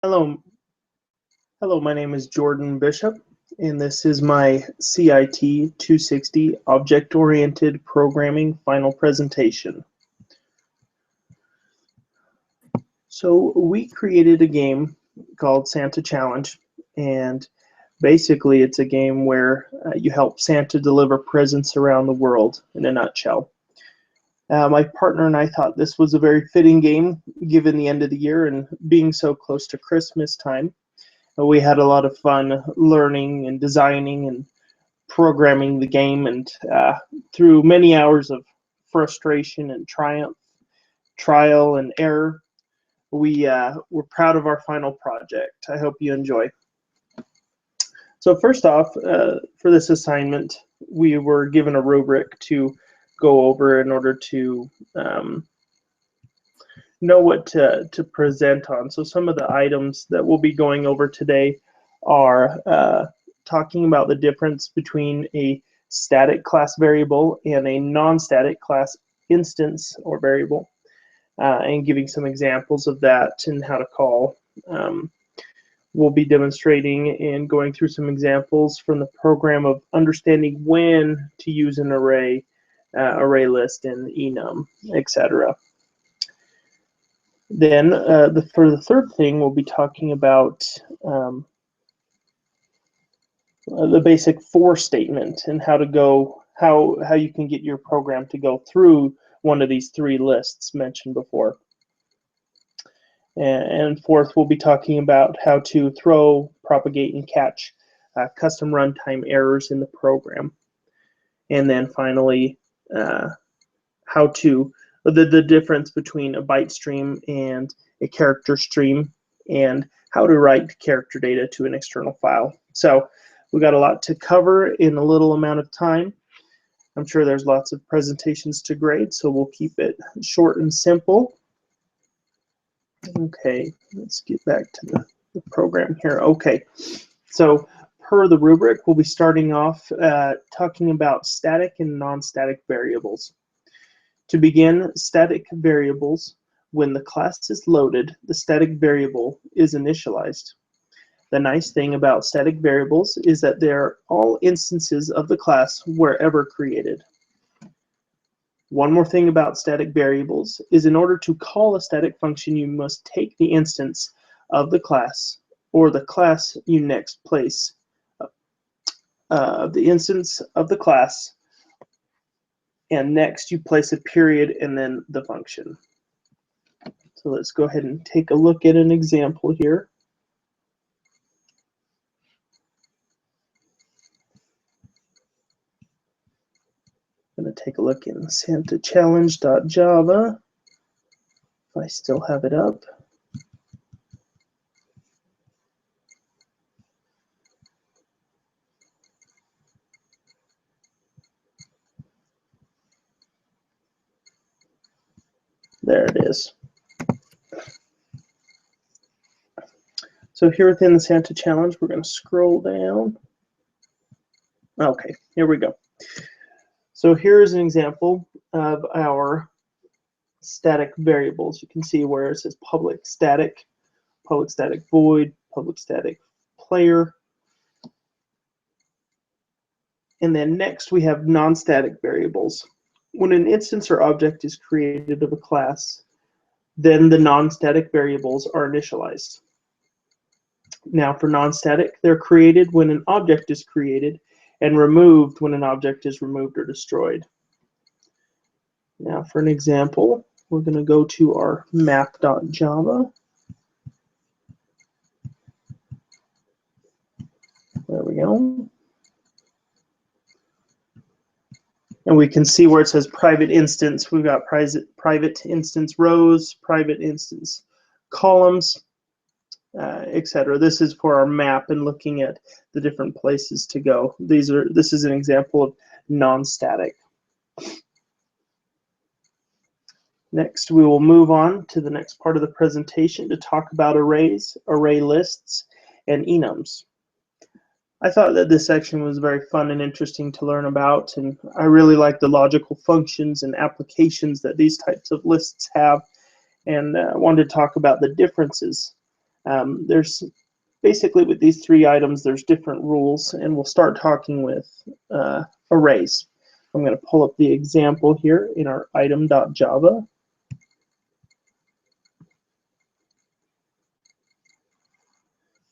Hello, my name is Jordan Bishop, and this is my CIT 260 Object-Oriented Programming final presentation. So we created a game called Santa Challenge, and basically it's a game where you help Santa deliver presents around the world in a nutshell. My partner and I thought this was a very fitting game given the end of the year and being so close to Christmas time. We had a lot of fun learning and designing and programming the game, and through many hours of frustration and triumph, trial and error, we're proud of our final project. I hope you enjoy. So first off, for this assignment, we were given a rubric to go over in order to know what to present on. So some of the items that we'll be going over today are talking about the difference between a static class variable and a non-static class instance or variable, and giving some examples of that and how to call. We'll be demonstrating and going through some examples from the program of understanding when to use an array, array list in enum, etc. Then for the third thing, we'll be talking about the basic for statement and how to go, how you can get your program to go through one of these three lists mentioned before. And fourth, we'll be talking about how to throw, propagate, and catch custom runtime errors in the program. And then finally, how to, the difference between a byte stream and a character stream, and how to write character data to an external file. So we got a lot to cover in a little amount of time. I'm sure there's lots of presentations to grade, so we'll keep it short and simple. Okay, let's get back to the program here. Okay, so per the rubric, we'll be starting off talking about static and non-static variables. To begin, static variables, when the class is loaded, the static variable is initialized. The nice thing about static variables is that they're all instances of the class wherever created. One more thing about static variables is in order to call a static function, you must take the instance of the class or the class you next place, the instance of the class, and next you place a period and then the function. So let's go ahead and take a look at an example here. I'm going to take a look in santachallenge.java, if I still have it up. There it is. So here within the Santa Challenge, we're going to scroll down. Okay, here we go. So here's an example of our static variables. You can see where it says public static void, public static player. And then next we have non-static variables. When an instance or object is created of a class, then the non-static variables are initialized. Now for non-static, they're created when an object is created and removed when an object is removed or destroyed. Now for an example, we're going to go to our map.java. There we go. And we can see where it says private instance. We've got private instance rows, private instance columns, etc. This is for our map and looking at the different places to go. This is an example of non-static. Next, we will move on to the next part of the presentation to talk about arrays, array lists, and enums. I thought that this section was very fun and interesting to learn about, and I really like the logical functions and applications that these types of lists have, and I wanted to talk about the differences There's basically with these three items, there's different rules, and we'll start talking with arrays. I'm going to pull up the example here in our item.java.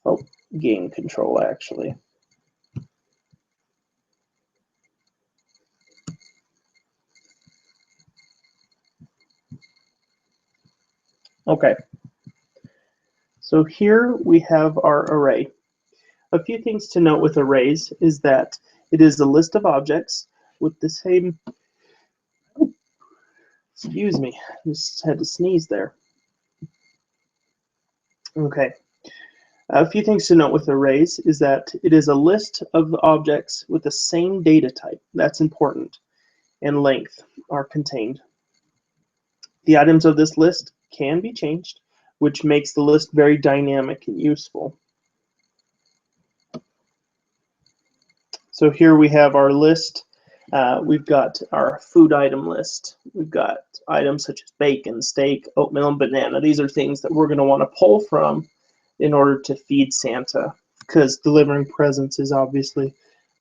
Oh, game control actually. Okay. So here we have our array. A few things to note with arrays is that it is a list of objects with the same, excuse me, just had to sneeze there. Okay. A few things to note with arrays is that it is a list of objects with the same data type. That's important. And length are contained. The items of this list can be changed, which makes the list very dynamic and useful. So here we have our list. We've got our food item list. We've got items such as bacon, steak, oatmeal, and banana. These are things that we're going to want to pull from in order to feed Santa, because delivering presents is obviously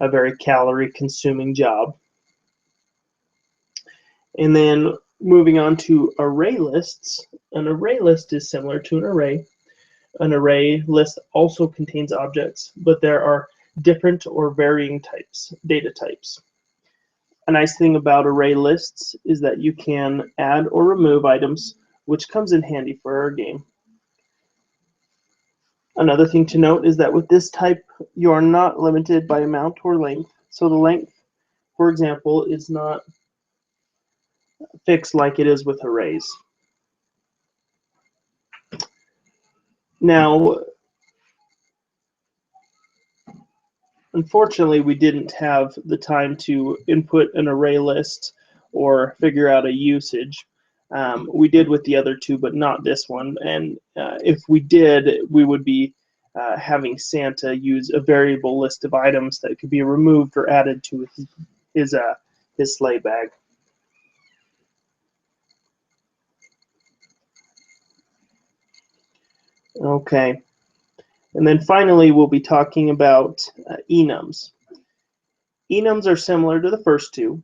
a very calorie-consuming job. And then moving on to array lists. An array list is similar to an array. An array list also contains objects, but there are different or varying types, data types. A nice thing about array lists is that you can add or remove items, which comes in handy for our game. Another thing to note is that with this type, you are not limited by amount or length. So the length, for example, is not fixed like it is with arrays. Now, unfortunately, we didn't have the time to input an array list or figure out a usage. We did with the other two, but not this one. And if we did, we would be having Santa use a variable list of items that could be removed or added to his sleigh bag. Okay. And then finally, we'll be talking about enums. Enums are similar to the first two.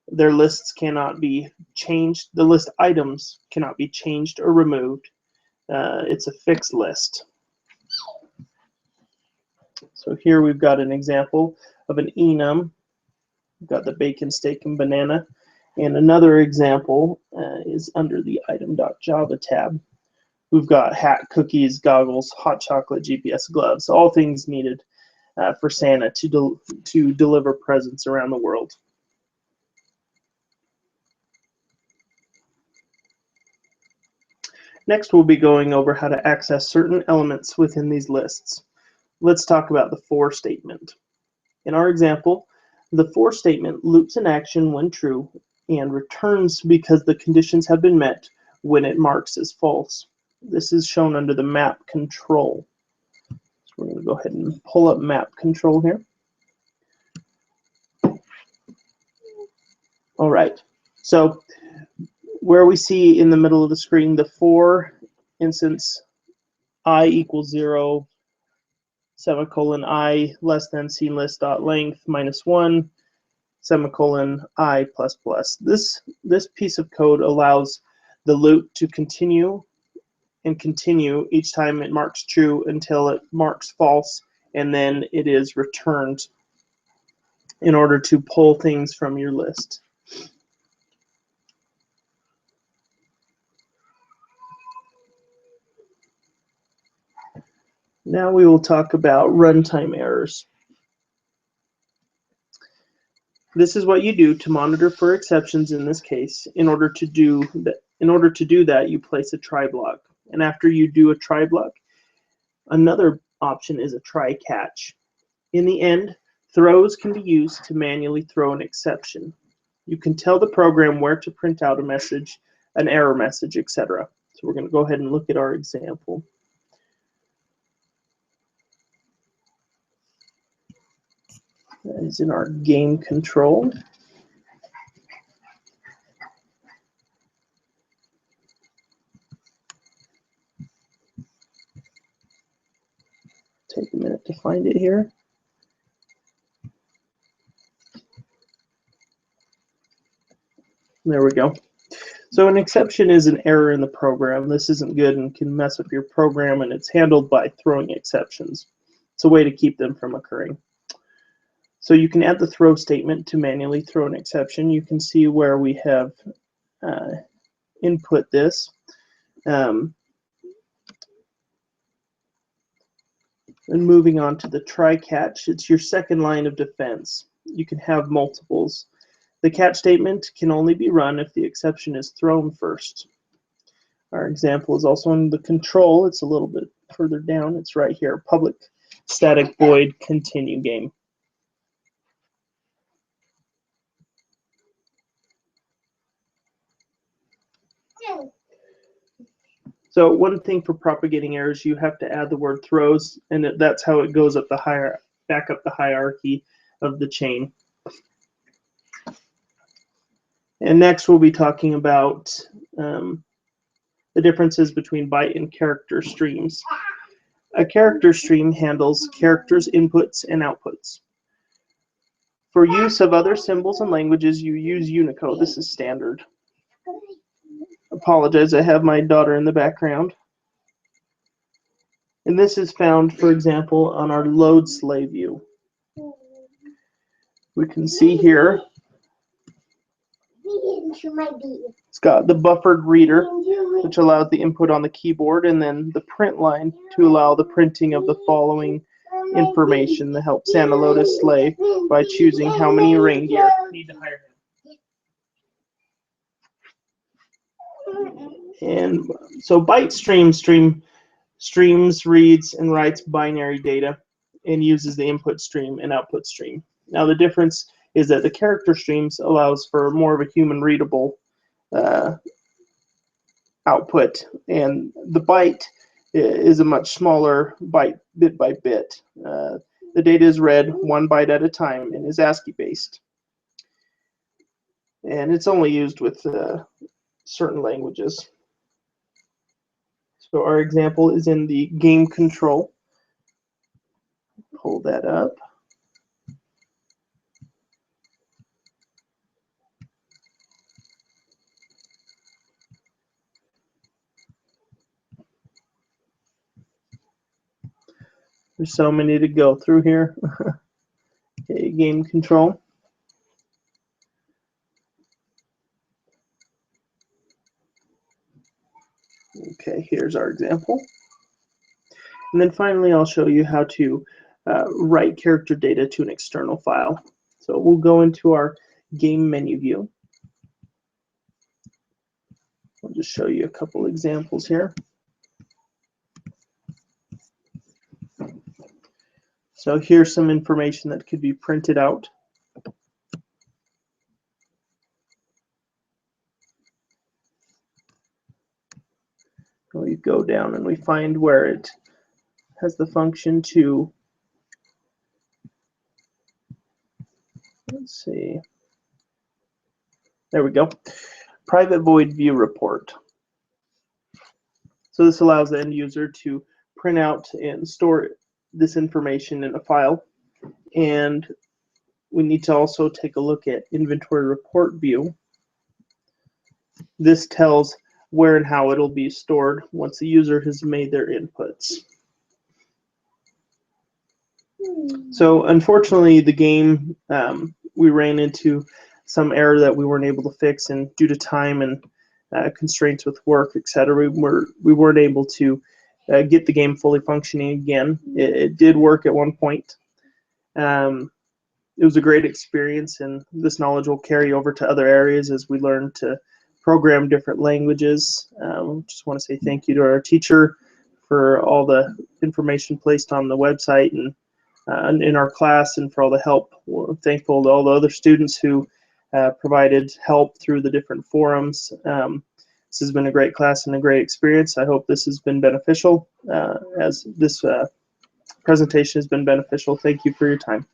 Their lists cannot be changed. The list items cannot be changed or removed. It's a fixed list. So here we've got an example of an enum. We've got the bacon, steak, and banana. And another example is under the item.java tab. We've got hat, cookies, goggles, hot chocolate, GPS, gloves, all things needed for Santa to deliver presents around the world. Next, we'll be going over how to access certain elements within these lists. Let's talk about the for statement. In our example, the for statement loops an action when true and returns because the conditions have been met when it marks as false. This is shown under the map control. So we're going to go ahead and pull up map control here. All right, so where we see in the middle of the screen the for instance I equals 0, semicolon I less than scene list dot length -1, semicolon I plus plus. This piece of code allows the loop to continue and continue each time it marks true until it marks false, and then it is returned in order to pull things from your list. Now we will talk about runtime errors. This is what you do to monitor for exceptions in this case. In order to do that, you place a try block. And after you do a try block, another option is a try catch. In the end, throws can be used to manually throw an exception. You can tell the program where to print out a message, an error message, etc. So we're going to go ahead and look at our example. That is in our game control. take a minute to find it here. There we go. So an exception is an error in the program. This isn't good and can mess up your program, and it's handled by throwing exceptions. It's a way to keep them from occurring. So you can add the throw statement to manually throw an exception. You can see where we have input this. And moving on to the try catch, it's your second line of defense. You can have multiples. The catch statement can only be run if the exception is thrown first. Our example is also in the control. It's a little bit further down. It's right here, public static void continue game. So one thing for propagating errors, you have to add the word throws, and that's how it goes up the back up the hierarchy of the chain. And next we'll be talking about the differences between byte and character streams. A character stream handles characters' inputs and outputs. For use of other symbols and languages, you use Unicode. This is standard. Apologize, I have my daughter in the background. And this is found, for example, on our load slave view. We can see here it's got the buffered reader, which allows the input on the keyboard, and then the print line to allow the printing of the following information that helps Santa load a sleigh by choosing how many reindeer need to hire him. And so byte streams, reads, and writes binary data and uses the input stream and output stream. Now the difference is that the character streams allows for more of a human readable output, and the byte is a much smaller byte, bit by bit. The data is read 1 byte at a time and is ASCII based. And it's only used with certain languages. So our example is in the game control. Pull that up. There's so many to go through here. Okay, game control. Okay, here's our example. And then finally, I'll show you how to write character data to an external file. So we'll go into our game menu view. I'll just show you a couple examples here. So here's some information that could be printed out. We go down and we find where it has the function to, let's see, there we go, private void view report. So this allows the end user to print out and store this information in a file. And we need to also take a look at inventory report view. This tells where and how it'll be stored once the user has made their inputs. So unfortunately, the game, we ran into some error that we weren't able to fix, and due to time and constraints with work, etc., we weren't able to get the game fully functioning again. It did work at one point. It was a great experience, and this knowledge will carry over to other areas as we learn to program different languages. Just want to say thank you to our teacher for all the information placed on the website and in our class, and for all the help. We're thankful to all the other students who provided help through the different forums. This has been a great class and a great experience. I hope this has been beneficial, as this presentation has been beneficial. Thank you for your time.